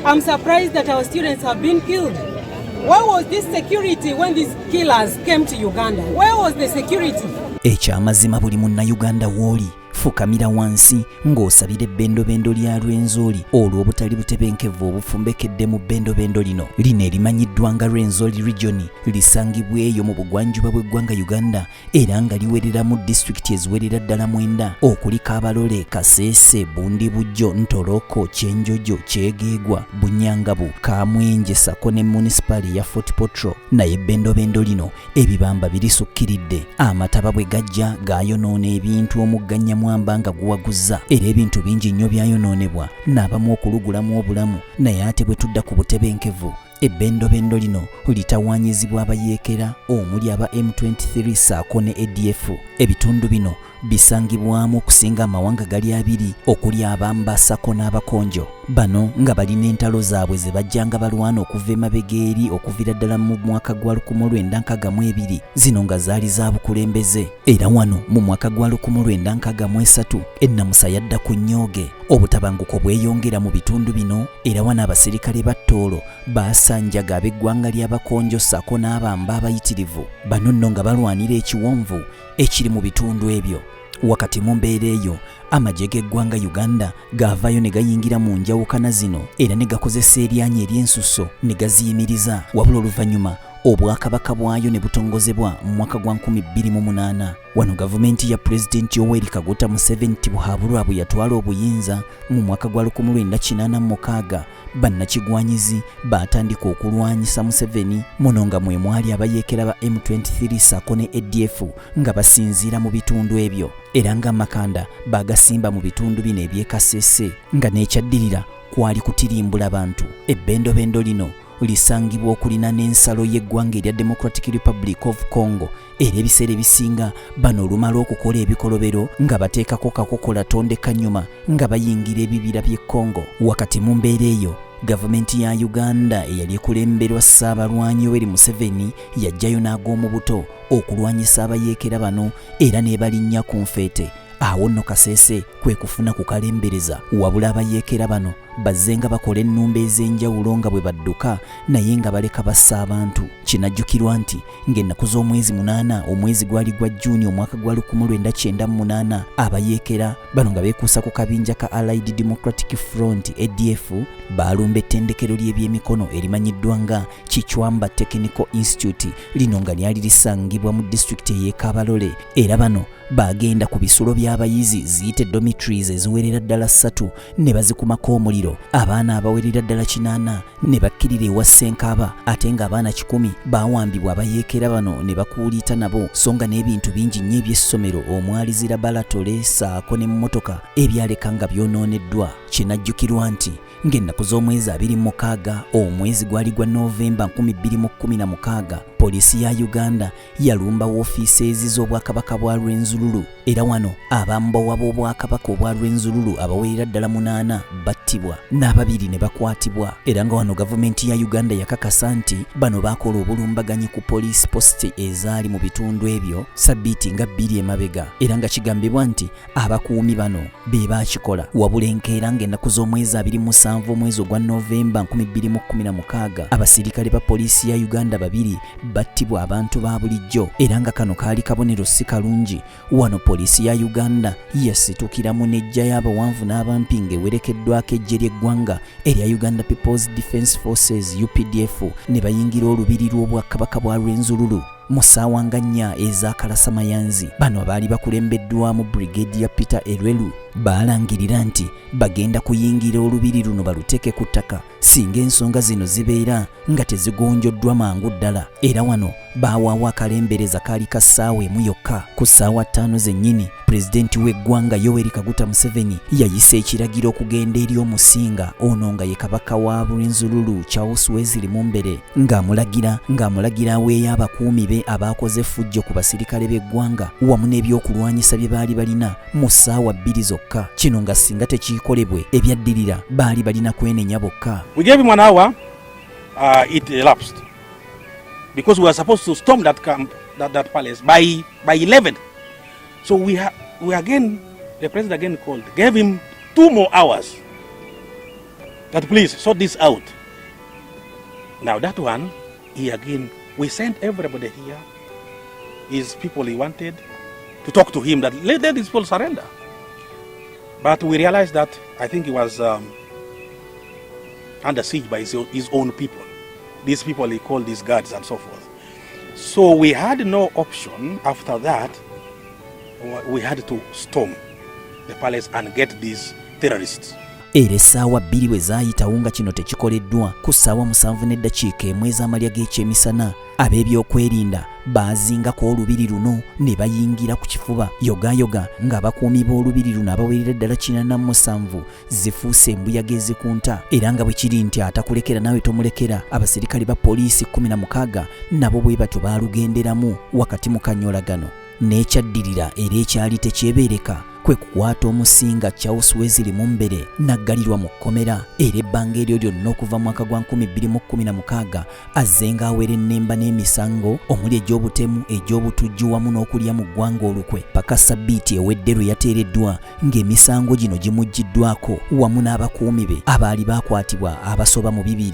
I'm surprised that our students have been killed. Where was this security when these killers came to Uganda? Where was the security? Ekyamazima buli munnayuganda w'oli fukamira wansi ng'osabira ebbendobendo lya Rwenzori olw'obutali butebenkevu obufumbekedde mu bbendobendo lino erimanyiddwa nga Rwenzori region lisangibwa eyo mu bugwanjuba bw'eggwanga Uganda era nga liwerera mu disitulikiti eziwerera ddala 9 okuli Kabalole, Kasese, Bundibujjo, Ntoroko, Kyenjojo, Kyegeegwa, Bunyangabu, Kamwenje sako ne municipali ya Fort Portal. Naye ebbendobendo lino ebibamba birisukkiridde amataba bwe gajja gayonoona ebintu omugganya mwamba nga guwaguza era ebintu bingi nnyo byayonoonebwa n'abamu okulugulamu obulamu naye ate bwe tudda ku butebenkevu ebbendobendo lino litawaanyizibwa abayeekera omuli aba M23 saako ne ADF. Ebitundu bino bisangibwamu okusinga amawanga gali 2 okuli abamba sako n'abakonjo. Bano nga balina entalo zaabwe ze bajjanga balwana okuva emabega eri okuvira ddala mu mwaka gwa 1962 zino nga zaali za bukulembeze era wano mu mwaka gwa 1963 ennamusa yadda ku nnyoge. Obutabanguko bweyongera mu bitundu bino era wana abasirikale ba Toolo basanjaga ab'eggwanga ly'abakonjo sako n'abamba abayitirivu. Bano nno nga balwanira ekiwonvu ekiri mu bitundu ebyo. Wakati mu mbeera eyo amagye g'eggwanga Uganda gaavaayo ne gayingira mu njawukana zino era ne gakozesa eryanya ery'ensusso ne gaziyimiriza wabula oluvannyuma obwakabaka bwayo ne butongozebwa mu mwaka gwa 2008. Wano gavumenti ya Pulezidenti Yoweri Kaguta Museveni Tibuhaburwa bwe yatwala obuyinza mu mwaka gwa 1986 bannakigwanyizi batandika okulwanyisa Museveni muno nga mwe mwali abayeekera ba M23 sako ne ADF nga basinziira mu bitundu ebyo era nga Makanda bagasimba mu bitundu bino ebyekasese nga n'ekyaddirira kwali kutirimbula bantu. Ebbendobendo lino lisangibwa okulina n'ensalo y'eggwanga erya Democratic Republic of Congo era ebiseera ebisinga bano olumala okukola ebikolobero nga bateekako kakokola tondeka nyuma nga bayingira ebibira by'e Congo. Wakati mu mbeera eyo gavumenti ya Uganda eyali ekulemberwa Ssaabalwanyi Yoweri Museveni yajjayo n'ag'omu buto okulwanyisa abayeekera bano era n'ebalinnya ku nfeete. Awo nno Kasese kwe kufuna ku kalembereza wabula abayeekera bano bazze nga bakola ennumba ez'enjawulo nga bwe badduka naye nga baleka bassa abantu. Kinajjukirwa nti ng'ennaku z'omwezi 8 omwezi gwali gwa Juni omwaka gwa 1998 abayeekera bano nga beekuusa ku kabinja ka Allied Democratic Front ADF baalumba ettendekero ly'ebyemikono erimanyiddwa nga Kichwamba Technical Institute lino nga lyali lisangibwa mu disitulikiti ey'e Kabalole era bano bagenda ku bisulo by'abayizi ziyite dormitories eziwerera ddala 3 ne bazikumako omuliro. Abaana abawerera ddala 8 ne bakkirira ewa Ssenkaba ate nga abaana 10 bawambibwa abayeekera bano ne bakuuliita nabo so nga n'ebintu bingi nnyo eby'essomero omwali zirabalatole saako n'emmotoka ebyaleka nga byonooneddwa. Kinajjukirwa nti ng'ennaku z'omwezi 26 omwezi gwali gwa Novemba 2016 poliisi ya Uganda yalumba woofiisi z'obwakabaka bwa Rwenzururu era wano abambowa b'obwakabaka obwa Rwenzururu abawerera ddala 8 battibwa n'ababiri ne bakwatibwa era nga wano gavumenti ya Uganda yakakasa nti bano bakola obulumbaganyi ku police post ezaali mu bitundu ebyo sabbiiti nga 2 emabega era nga kigambibwa nti abakuumi bano be baakikola wabula enkeera ng'ennaku z'omwezi 27 omwezi ogwa Novemba 2016 abasirikale ba poliisi ya Uganda 2 battibwa abantu ba bulijjo era nga kano kaali kabonero si kalungi. Wano poliisi ya Uganda yasitukiramu n'ejja y'abawanvu n'abampinga ewerekeddwako ejje ly'eggwanga erya Uganda People's Defence Forces UPDF ne bayingira olubiri lw'obwakabaka bwa Rwenzururu mu ssaawa nga 4 ez'akalasamayanzi. Bano baali bakulembeddwamu Brigadier Peter Erwelu baalangirira nti bagenda kuyingira olubiri luno baluteeke ku ttaka singa ensonga zino zibeera nga tezigonjoddwa mangu ddala era wano baawaawo akalembereza kaali ka ssaawa emu yokka. Ku ssaawa 5 zennyini pulezidenti w'eggwanga Yoweri Kaguta Museveni yayisa ekiragiro okugenda eri omusinga ono nga ye kabaka wa Rwenzururu Charles Wesley Mumbere ng'amulagira aweeyo abakuumi be abaakoze effujjo ku basirikale b'eggwanga wamu n'ebyokulwanyisa bye baali balina mu ssaawa 2 zokka. Kino nga singa tekiikolebwe ebyaddirira baali balina kwenenya bokka. We gave him 1 hour, it elapsed because we were supposed to storm that camp, that palace by 11. So the president again called, gave him 2 more hours. that please sort this out. Now that one, he again, we sent everybody here, his people he wanted, to talk to him that let these people surrender. But we realized that I think he was under siege by his own people. These people he called these guards and so forth. So we had no option after that. We had to storm the palace and get these terrorists. Era essaawa 2 bwe zaayitawo nga kino tekikoleddwa ku ssaawa 7:1 ez'amalya g'ekyemisana ab'ebyokwerinda baazingako olubiri luno ne bayingira ku kifuba yogayoga ng'abakuumi b'olubiri luno abawerera ddala 47 zifuuse embuyaga ezikunta era nga bwe kiri nti atakulekera nawe tomulekera abaserikale ba poliisi 16 nabo bwe batyo baalugenderamu wakati mu kanyolagano n'ekyaddirira era ekyali tekyebeereka kwe kukwata omusinga Charles Wesley Mumbere naggalirwa mu kkomera era ebbanga eryo lyonna okuva mu mwaka gwa 2016 azzenga awera ennemba n'emisango omuli egy'obutemu egy'obutujju wamu n'okulya mu ggwanga olukwe paka sabbiiti ewedde lwe yateereddwa ng'emisango gino gimuggiddwako wamu n'abakuumi be abaali baakwatibwa abasoba mu 200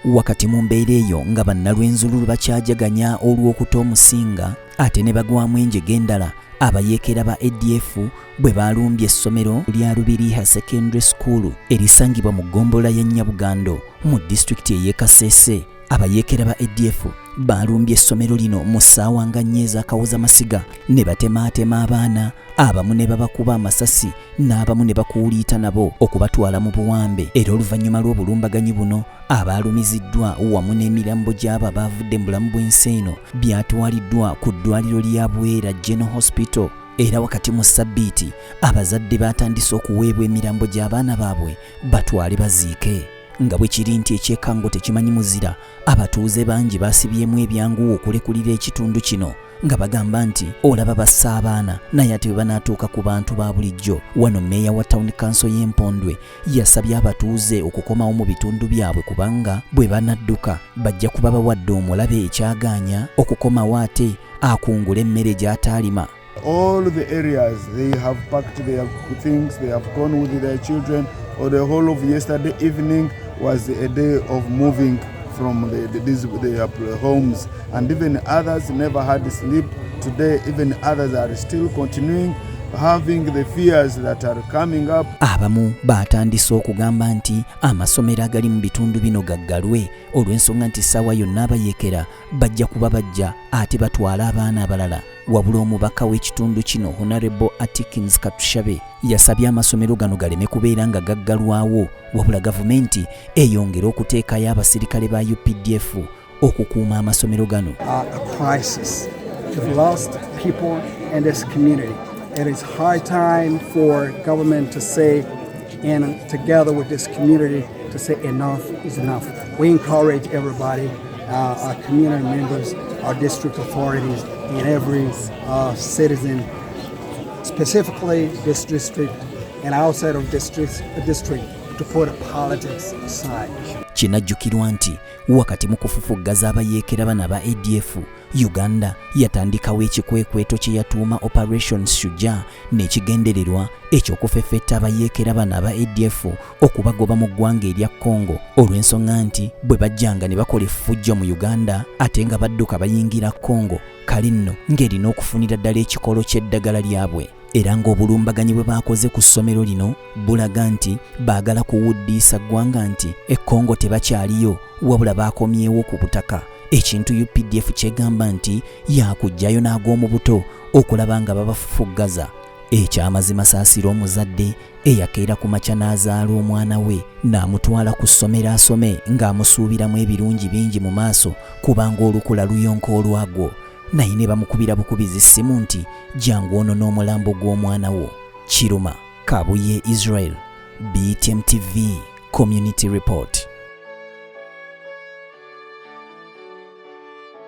wakati mu mbeera eyo nga bannalwenzululu bakyajaganya olw'okuta omusinga ate ne bagwamu enjege endala abayeekera ba ADF bwe balumbye essomero lya Rubiriha Secondary School erisangibwa mu ggombolola ya Nyabugando mu disitulikiti ey'e Kasese. Abayeekera ba ADF balumbye essomero lino mu ssaawa nga 4 ez'akawozamasiga ne batemaatema abaana abamu ne babakuba amasasi n'abamu ne bakuuliita nabo okubatwala mu buwambe era oluvannyuma lw'obulumbaganyi buno abaalumiziddwa wamu n'emirambo gy'abo abaavudde mu bulamu bw'ensi eno byatwaliddwa ku ddwaliro lya Bwera General Hospital era wakati mu sabbiiti abazadde baatandise okuweebwa emirambo gy'abaana baabwe batwale baziike. Nga bwe kiri nti ekyekango tekimanyi muzira abatuuze bangi baasibyemu ebyanguwa okulekulira ekitundu kino nga bagamba nti olaba bassa abaana naye ate bwe banaatuuka ku bantu ba bulijjo. Wano mmeeya wa Town Council y'Empondwe yasabye abatuuze okukomawo mu bitundu byabwe kubanga bwe banadduka bajja kuba bawadde omulabe ekyagaanya okukomawo ate akungula emmere gy'ataalima. All the areas they have packed their things, they have gone with their children, or the whole of yesterday evening was a day of moving from their homes, and even others never had sleep. Today even others are still continuing having the fears that are coming up. Abamu baatandise okugamba nti amasomero agali mu bitundu bino gaggalwe olw'ensonga nti ssaawa yonna abayeekera bajja kuba bajja ate batwala abaana abalala. Wabula omubaka w'ekitundu kino Honorable Atkins Katushabe yasabye amasomero gano galeme kubeera nga gaggalwawo wabula gavumenti eyongera okuteekayo abaserikale ba UPDF okukuuma amasomero gano. A crisis. We've lost people in this community. It is high time for government to say, and together with this community, to say enough is enough. We encourage everybody, our community members, our district authorities, and every citizen, specifically this district and outside of this district, to put politics aside. Kinajjukirwa nti wakati mu kufufuggaza abayeekera bano aba ADF, Uganda yatandikawo ekikwekweto kye yatuuma Operation Shujaa n'ekigendererwa eky'okufeffetta abayeekera bano aba ADF okubagoba mu ggwanga erya Congo olw'ensonga nti bwe bajjanga ne bakola effujjo mu Uganda ate nga badduka bayingira Congo kale nno ng'erina okufunira ddala ekikolo ky'eddagala lyabwe. Era ng'obulumbaganyi bwe baakoze ku ssomero lino bulaga nti baagala kuwuddiisa ggwanga nti Congo tebakyaliyo wabula baakomyewo ku butaka. Ekintu UPDF kyegamba nti yaakujjayo n'ag'omu buto okulaba nga babafufuggaza. Ekyamazima saasira omuzadde eyakeera ku makya n'azaala omwana we n'amutwala ku ssomero asome ng'amusuubiramu ebirungi bingi mu maaso kubanga olukula luyonka olwagwo. Naye ne bamukubira bukubizi ssimu nti jangu ono n'omulambo gw'omwana wo. Kiruma Kabuye Israel, BTM TV Community Report.